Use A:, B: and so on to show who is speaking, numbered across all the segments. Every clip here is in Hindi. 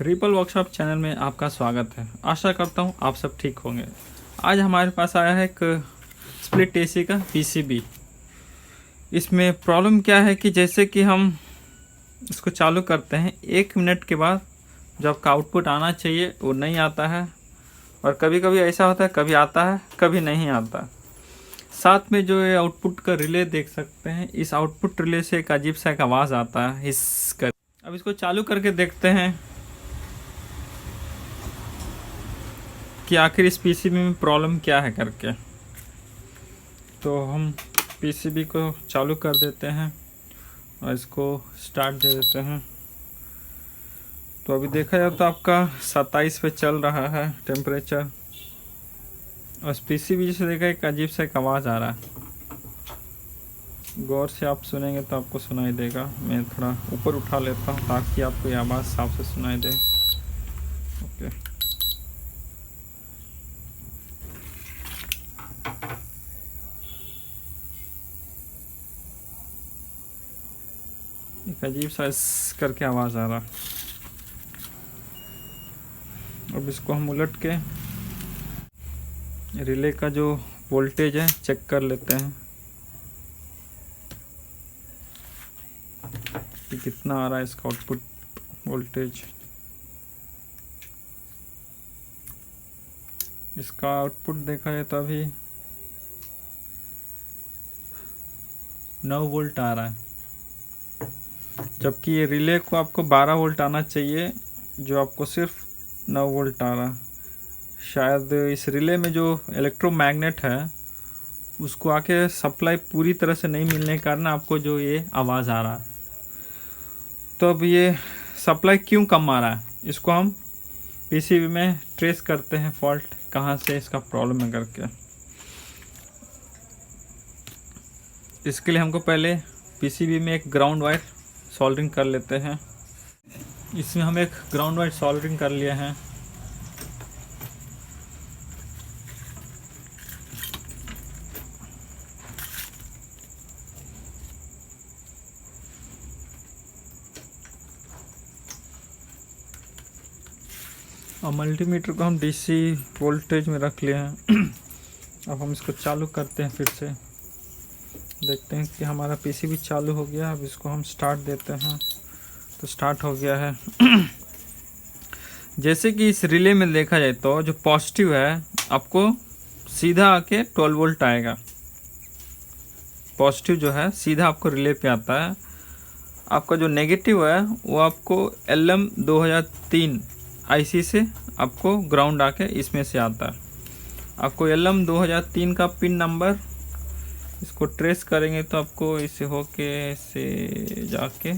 A: रिपल वर्कशॉप चैनल में आपका स्वागत है। आशा करता हूँ आप सब ठीक होंगे। आज हमारे पास आया है एक स्प्लिट एसी का पीसीबी। इसमें प्रॉब्लम क्या है कि जैसे कि हम इसको चालू करते हैं 1 मिनट के बाद जो आपका आउटपुट आना चाहिए वो नहीं आता है, और कभी कभी ऐसा होता है कभी आता है कभी नहीं आता। साथ में जो ये आउटपुट का रिले देख सकते हैं, इस आउटपुट रिले से एक अजीब सा एक आवाज़ आता है हिस कर। अब इसको चालू करके देखते हैं कि आखिर इस पीसीबी में प्रॉब्लम क्या है करके। तो हम पीसीबी को चालू कर देते हैं और इसको स्टार्ट दे देते हैं। तो अभी देखा जाए तो आपका 27 पे चल रहा है टेम्परेचर, और इस पीसीबी से देखा एक अजीब सा एक आवाज़ आ रहा है। गौर से आप सुनेंगे तो आपको सुनाई देगा। मैं थोड़ा ऊपर उठा लेता हूँ ताकि आपको ये आवाज़ साफ से सुनाई दे। ओके, एक अजीब सा इस करके आवाज़ आ रहा। अब इसको हम उलट के रिले का जो वोल्टेज है चेक कर लेते हैं कि कितना आ रहा है इसका आउटपुट वोल्टेज। इसका आउटपुट देखा जाए तो अभी 9 वोल्ट आ रहा है, जबकि ये रिले को आपको 12 वोल्ट आना चाहिए, जो आपको सिर्फ 9 वोल्ट आ रहा। शायद इस रिले में जो इलेक्ट्रोमैग्नेट है उसको आके सप्लाई पूरी तरह से नहीं मिलने के कारण आपको जो ये आवाज़ आ रहा है। तो अब ये सप्लाई क्यों कम आ रहा है, इसको हम पीसीबी में ट्रेस करते हैं फॉल्ट कहाँ से इसका प्रॉब्लम है करके। इसके लिए हमको पहले पीसीबी में एक ग्राउंड वायर सोल्डरिंग कर लेते हैं। इसमें हम एक ग्राउंड वायर सोल्डरिंग कर लिए हैं। और मल्टीमीटर को हम डीसी वोल्टेज में रख लिए हैं। अब हम इसको चालू करते हैं, फिर से देखते हैं कि हमारा पीसीबी चालू हो गया। अब इसको हम स्टार्ट देते हैं तो स्टार्ट हो गया है। जैसे कि इस रिले में देखा जाए तो जो पॉजिटिव है आपको सीधा आके 12 वोल्ट आएगा। पॉजिटिव जो है सीधा आपको रिले पे आता है। आपका जो नेगेटिव है वो आपको LM 2003 आईसी से आपको ग्राउंड आके इसमें से आता है। आपको LM 2003 का पिन नंबर इसको ट्रेस करेंगे तो आपको इसे होके से जाके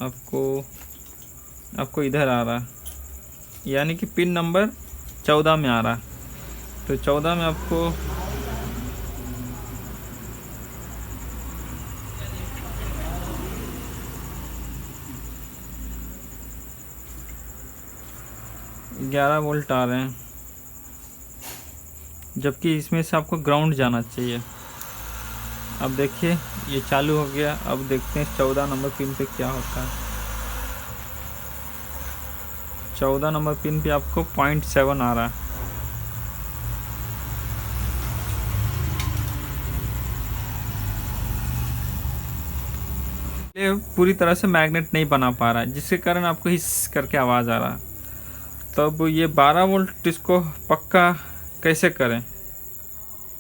A: आपको इधर आ रहा है, यानी कि पिन नंबर 14 में आ रहा है। तो 14 में आपको ग्यारह वोल्ट आ रहे हैं, जबकि इसमें से आपको ग्राउंड जाना चाहिए। अब देखिए ये चालू हो गया। अब देखते हैं 14 नंबर पिन पे क्या होता है। 14 नंबर पिन पे आपको 0.7 आ रहा है। ये पूरी तरह से मैग्नेट नहीं बना पा रहा है, जिसके कारण आपको हिस करके आवाज़ आ रहा है। तब ये 12 वोल्ट इसको पक्का कैसे करें,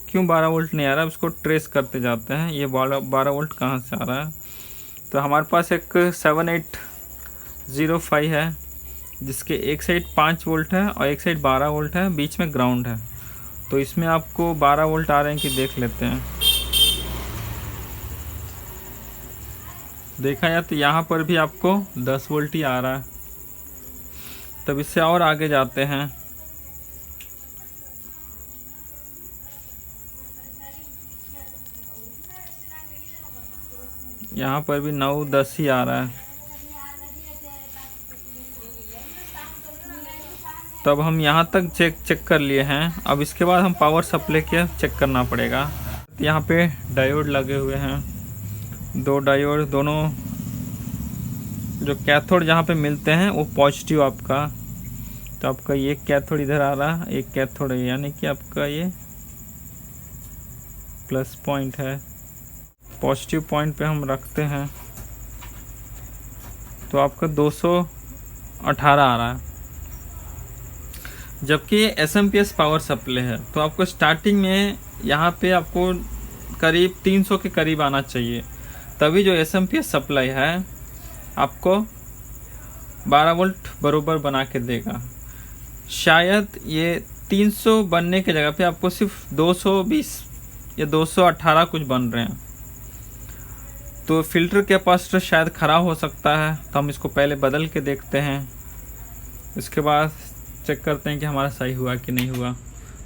A: क्यों 12 वोल्ट नहीं आ रहा, उसको ट्रेस करते जाते हैं ये 12 वोल्ट कहाँ से आ रहा है। तो हमारे पास एक 7805 है, जिसके एक साइड 5 वोल्ट है और एक साइड 12 वोल्ट है, बीच में ग्राउंड है। तो इसमें आपको 12 वोल्ट आ रहे हैं कि देख लेते हैं। देखा जाए तो यहाँ पर भी आपको 10 वोल्ट ही आ रहा है। तब इससे और आगे जाते हैं। यहाँ पर भी 9-10 ही आ रहा है। तब हम यहाँ तक चेक कर लिए हैं। अब इसके बाद हम पावर सप्लाई के चेक करना पड़ेगा। यहाँ पे डायोड लगे हुए हैं, 2 डायोड, दोनों जो कैथोड जहाँ पे मिलते हैं वो पॉजिटिव आपका, तो आपका ये कैथोड इधर आ रहा है, एक कैथोड है, यानी कि आपका ये प्लस पॉइंट है। पॉजिटिव पॉइंट पे हम रखते हैं तो आपका 218 आ रहा है, जबकि ये SMPS पावर सप्लाई है। तो आपको स्टार्टिंग में यहाँ पे आपको करीब 300 के करीब आना चाहिए, तभी जो SMPS सप्लाई है आपको 12 वोल्ट बरोबर बना के देगा। शायद ये 300 बनने की जगह पे आपको सिर्फ 220 या 218 कुछ बन रहे हैं। तो फिल्टर कैपेसिटर शायद ख़राब हो सकता है, तो हम इसको पहले बदल के देखते हैं, इसके बाद चेक करते हैं कि हमारा सही हुआ कि नहीं हुआ।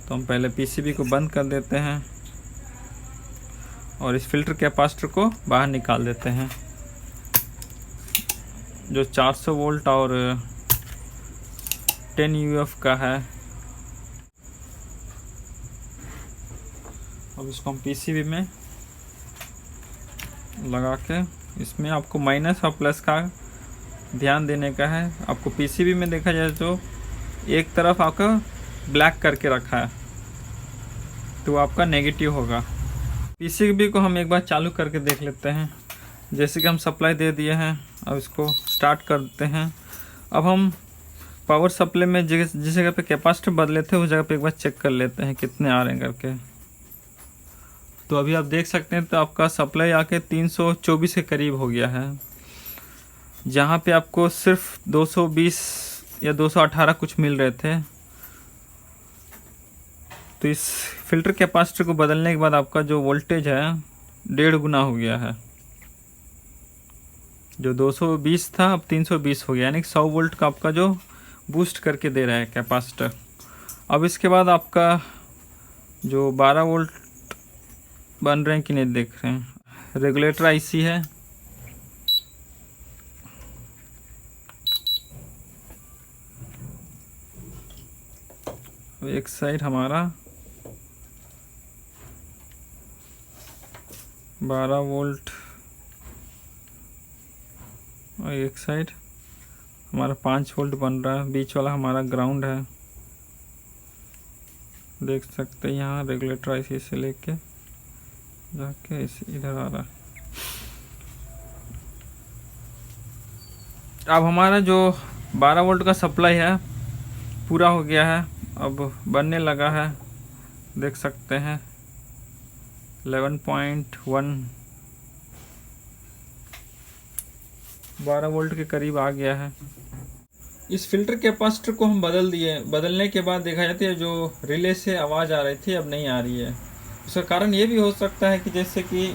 A: तो हम पहले PCB को बंद कर देते हैं और इस फिल्टर कैपेसिटर को बाहर निकाल देते हैं, जो 400 वोल्ट और 10 UF का है। अब इसको हम PCB में लगा के, इसमें आपको माइनस और प्लस का ध्यान देने का है। आपको PCB में देखा जाए तो एक तरफ आपका ब्लैक करके रखा है, तो आपका नेगेटिव होगा। PCB को हम एक बार चालू करके देख लेते हैं। जैसे कि हम सप्लाई दे दिए हैं, अब इसको स्टार्ट करते हैं। अब हम पावर सप्लाई में जिस जगह पे कैपेसिटर बदले थे उस जगह पे एक बार चेक कर लेते हैं कितने आ रहे हैं करके। तो अभी आप देख सकते हैं, तो आपका सप्लाई आके 324 के करीब हो गया है, जहाँ पे आपको सिर्फ 220 या 218 कुछ मिल रहे थे। तो इस फिल्टर कैपेसिटर को बदलने के बाद आपका जो वोल्टेज है 1.5 गुना हो गया है। जो 220 था अब 320 हो गया, यानी 100 वोल्ट का आपका जो बूस्ट करके दे रहा है कैपेसिटर। अब इसके बाद आपका जो 12 वोल्ट बन रहे हैं कि नहीं देख रहे हैं, रेगुलेटर IC है। एक साइड हमारा 12 वोल्ट और एक साइड हमारा 5 वोल्ट बन रहा है, बीच वाला हमारा ग्राउंड है। देख सकते हैं यहाँ रेगुलेटर IC से लेके जाके इधर आ रहा है। अब हमारा जो 12 वोल्ट का सप्लाई है पूरा हो गया है, अब बनने लगा है, देख सकते हैं 11.1 12 वोल्ट के करीब आ गया है। इस फिल्टर कैपेसिटर को हम बदल दिए, बदलने के बाद देखा जाता है जो रिले से आवाज़ आ रही थी अब नहीं आ रही है। उसका कारण ये भी हो सकता है कि जैसे कि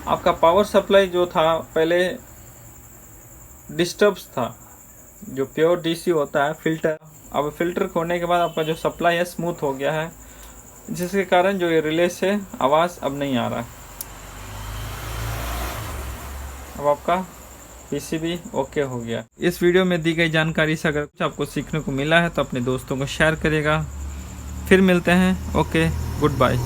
A: आपका पावर सप्लाई जो था पहले डिस्टर्ब्स था, जो प्योर DC होता है फिल्टर, अब फिल्टर खोलने के बाद आपका जो सप्लाई है स्मूथ हो गया है, जिसके कारण जो ये रिले से आवाज़ अब नहीं आ रहा है। अब आपका PCB ओके हो गया। इस वीडियो में दी गई जानकारी से अगर कुछ आपको सीखने को मिला है तो अपने दोस्तों को शेयर करिएगा। फिर मिलते हैं। Okay, good bye.